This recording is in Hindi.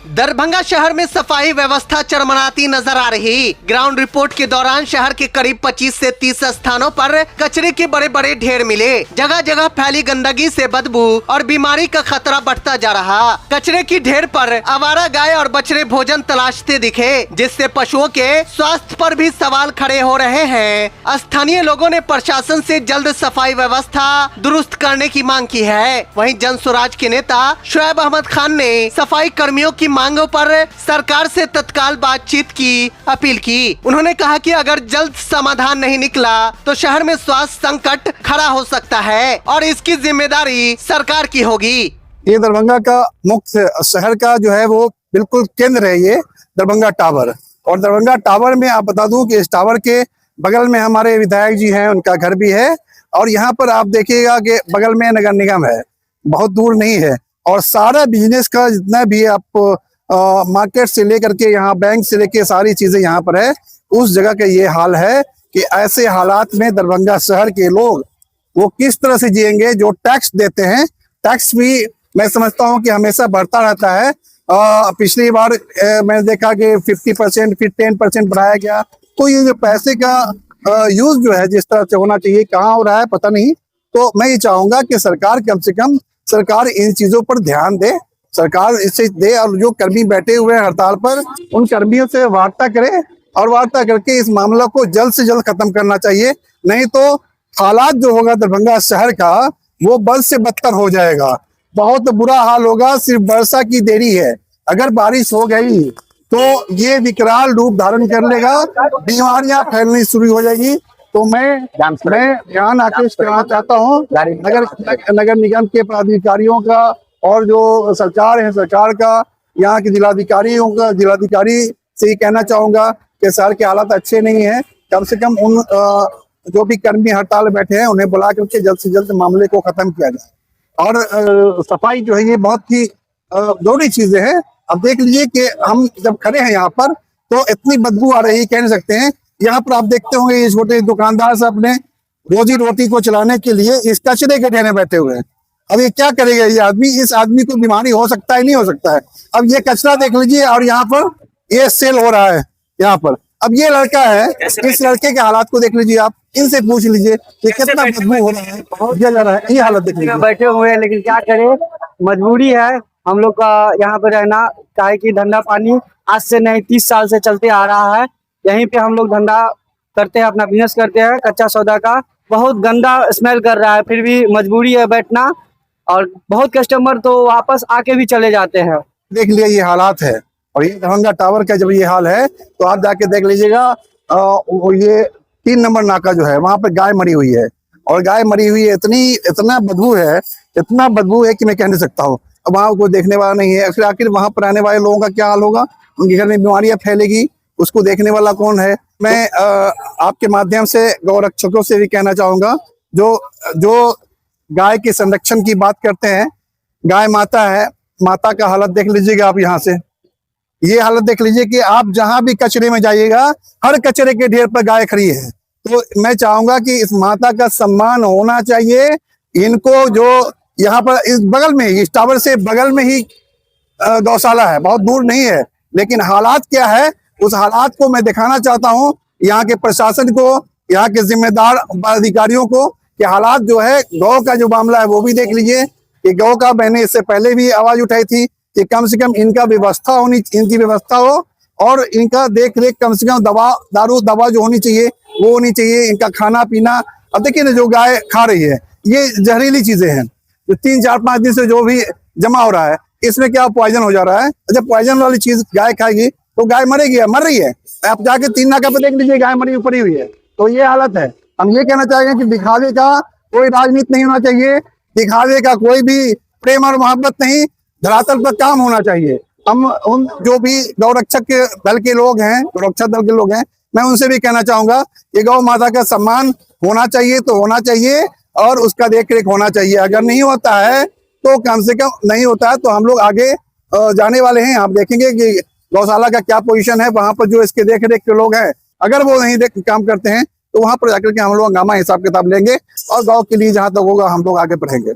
दरभंगा शहर में सफाई व्यवस्था चरमराती नजर आ रही। ग्राउंड रिपोर्ट के दौरान शहर के करीब 25 से 30 स्थानों पर कचरे के बड़े बड़े ढेर मिले। जगह जगह फैली गंदगी से बदबू और बीमारी का खतरा बढ़ता जा रहा। कचरे की ढेर पर आवारा गाय और बछड़े भोजन तलाशते दिखे, जिससे पशुओं के स्वास्थ्य पर भी सवाल खड़े हो रहे हैं। स्थानीय लोगों ने प्रशासन से जल्द सफाई व्यवस्था दुरुस्त करने की मांग की है। वहीं जन स्वराज के नेता शुएब अहमद खान ने सफाई कर्मियों की मांगों पर सरकार से तत्काल बातचीत की अपील की। उन्होंने कहा कि अगर जल्द समाधान नहीं निकला तो शहर में स्वास्थ्य संकट खड़ा हो सकता है और इसकी जिम्मेदारी सरकार की होगी। ये दरभंगा का मुख्य शहर का जो है वो बिल्कुल केंद्र है, ये दरभंगा टावर। और दरभंगा टावर में आप बता दूं कि इस टावर के बगल में हमारे विधायक जी हैं, उनका घर भी है। और यहाँ पर आप देखिएगा कि बगल में नगर निगम है, बहुत दूर नहीं है। और सारा बिजनेस का जितना भी आप मार्केट से लेकर के यहाँ बैंक से लेके सारी चीजें यहाँ पर है। उस जगह का ये हाल है कि ऐसे हालात में दरभंगा शहर के लोग वो किस तरह से जिएंगे। जो टैक्स देते हैं, टैक्स भी मैं समझता हूँ कि हमेशा बढ़ता रहता है। पिछली बार मैंने देखा कि 50% फिर 10% बढ़ाया गया। तो ये जो पैसे का यूज जो है जिस तरह से होना चाहिए, कहाँ हो रहा है पता नहीं। तो मैं ये चाहूंगा कि सरकार कम से कम सरकार इन चीजों पर ध्यान दे, सरकार इसे दे। और जो कर्मी बैठे हुए हैं हड़ताल पर, उन कर्मियों से वार्ता करे और वार्ता करके इस मामला को जल्द से जल्द खत्म करना चाहिए। नहीं तो हालात जो होगा दरभंगा शहर का वो बद से बदतर हो जाएगा, बहुत बुरा हाल होगा। सिर्फ वर्षा की देरी है, अगर बारिश हो गई तो ये विकराल रूप धारण कर लेगा, बीमारियां फैलनी शुरू हो जाएगी। तो मैं ध्यान आकृष्ट करना चाहता हूँ नगर निगम के पदाधिकारियों का और जो सरकार है, सरकार का, यहाँ के जिलाधिकारियों का, जिलाधिकारी से ही कहना चाहूंगा कि शहर के हालात अच्छे नहीं है। कम से कम उन जो भी कर्मी हड़ताल बैठे हैं उन्हें बुला करके जल्द से जल्द मामले को खत्म किया जाए। और सफाई जो है ये बहुत ही जरूरी चीजें हैं। अब देख लीजिए कि हम जब खड़े हैं यहाँ पर तो इतनी बदबू आ रही, कह नहीं सकते हैं। यहाँ पर आप देखते होंगे ये छोटे दुकानदार से अपने रोजी रोटी को चलाने के लिए इस कचरे के ढेर में बैठे हुए हैं। अब ये क्या करेगा ये आदमी? इस आदमी को बीमारी हो सकता है, नहीं हो सकता है। अब ये कचरा देख लीजिए और यहाँ पर ये सेल हो रहा है यहाँ पर। अब ये लड़का है, इस लड़के के हालात को देख लीजिए, आप इनसे पूछ लीजिए कि कितना बदबू हो रहा है, दिया जा रहा है। ये हालत देख लीजिए। बैठे हुए हैं, लेकिन क्या करें, मजबूरी है हम लोग का यहाँ पे रहना। चाहे कि धंधा पानी आज से नहीं 30 साल से चलते आ रहा है। यहीं पे हम लोग धंधा करते हैं, अपना बिजनेस करते हैं कच्चा सौदा का। बहुत गंदा स्मेल कर रहा है, फिर भी मजबूरी है बैठना। और बहुत कस्टमर तो वापस आके भी चले जाते हैं। देख लिया ये हालात है। और ये दरभंगा टावर का जब ये हाल है तो आप जाके देख लीजिएगा, ये 3 नंबर नाका जो है वहां पर गाय मरी हुई है। और गाय मरी हुई है, इतना बदबू है, इतना बदबू है कि मैं कह नहीं सकता हूँ। अब वहां को देखने वाला नहीं है। फिर आखिर वहां पर आने वाले लोगों का क्या हाल होगा? उनके घर में बीमारियां फैलेगी, उसको देखने वाला कौन है? मैं आपके माध्यम से गौरक्षकों से भी कहना चाहूंगा, जो गाय के संरक्षण की बात करते हैं, गाय माता है, माता का हालत देख लीजिएगा आप। यहाँ से ये हालत देख लीजिए कि आप जहां भी कचरे में जाइएगा, हर कचरे के ढेर पर गाय खड़ी है। तो मैं चाहूंगा कि इस माता का सम्मान होना चाहिए। इनको जो यहाँ पर इस बगल में ही, इस टावर से बगल में ही गौशाला है, बहुत दूर नहीं है। लेकिन हालात क्या है, उस हालात को मैं दिखाना चाहता हूँ यहाँ के प्रशासन को, यहाँ के जिम्मेदार अधिकारियों को, कि हालात जो है गौ का जो मामला है वो भी देख लीजिए। कि गौ का मैंने इससे पहले भी आवाज उठाई थी कि कम से कम इनका व्यवस्था होनी, इनकी व्यवस्था हो और इनका देख रेख, कम से कम दवा जो होनी चाहिए वो होनी चाहिए। इनका खाना पीना, अब देखिए ना जो गाय खा रही है ये जहरीली चीजें हैं, जो 3-4-5 दिन से जो भी जमा हो रहा है, इसमें क्या पॉइजन हो जा रहा है। जब पॉइजन वाली चीज गाय खाएगी तो गाय मरेगी, मर रही है। आप जाके 3 नाका पे देख लीजिए, गाय मरी पड़ी हुई है। तो ये हालत है। हम ये कहना चाहेंगे कि दिखावे का कोई राजनीति नहीं होना चाहिए, दिखावे का कोई भी प्रेम और मोहब्बत नहीं, धरातल पर काम होना चाहिए। हम उन जो भी गौरक्षक के दल के लोग हैं, गौरक्षक दल के लोग हैं, मैं उनसे भी कहना चाहूंगा कि गौ माता का सम्मान होना चाहिए तो होना चाहिए और उसका देख रेख होना चाहिए। अगर नहीं होता है तो कम से कम नहीं होता है तो हम लोग आगे जाने वाले हैं। आप देखेंगे कि गौशाला का क्या पोजीशन है, वहां पर जो इसके देख रेख के लोग हैं, अगर वो नहीं काम करते हैं तो वहां पर जाकर के हम लोग हंगामा हिसाब किताब लेंगे और गांव के लिए जहां तक होगा हम लोग आगे बढ़ेंगे।